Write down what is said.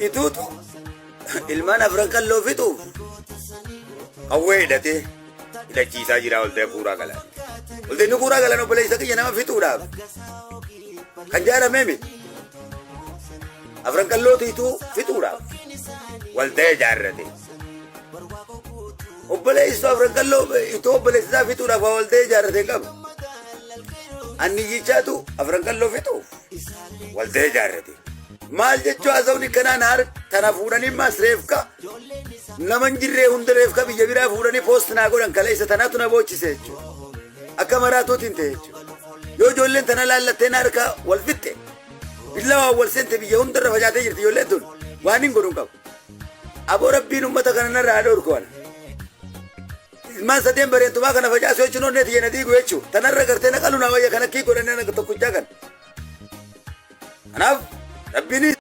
Ituutu ilmaan afran qalloo fixuuf hawwee hidhatee hidhachiisaa jira oltee kuuraa galan. Olteenni kuuraa galan obboleessa kiyya nama fixuudhaaf kan jaaramee miti. Afran qallootiitu fixuudhaaf waltee jaarrate. Obboleessu afran qalloo itoo obboleessisaa fixuudhaaf waltee jaarrate qaba. Anni jichaatu afran qalloo fixuuf waltee jaarrate. Maal jechuu haasawni kanaan har tana fuudhanii masreefka naman jirree hundareefka biyya biraa fuudhanii poost naa godhan kaleessa tanaatu na boochise jechuudha. Akka maraatuutiin ta'e jechuudha. Yoo ijoolleen tana laallatteen harka wal fixxe billawaa wal seente biyya hundarra facaatee jirti ijoolleen tun waan hin godhun qabu. Aboo rabbiin uummata kanarraa haa dhorku ana. Ilmaan sadeen bareentumaa kana facaasuu jechuun onneeti yeena diigu jechuudha. Tanarra gartee naqalu naa wayya kana kii godhannee tokkochaa kan. Kanaaf rabbiin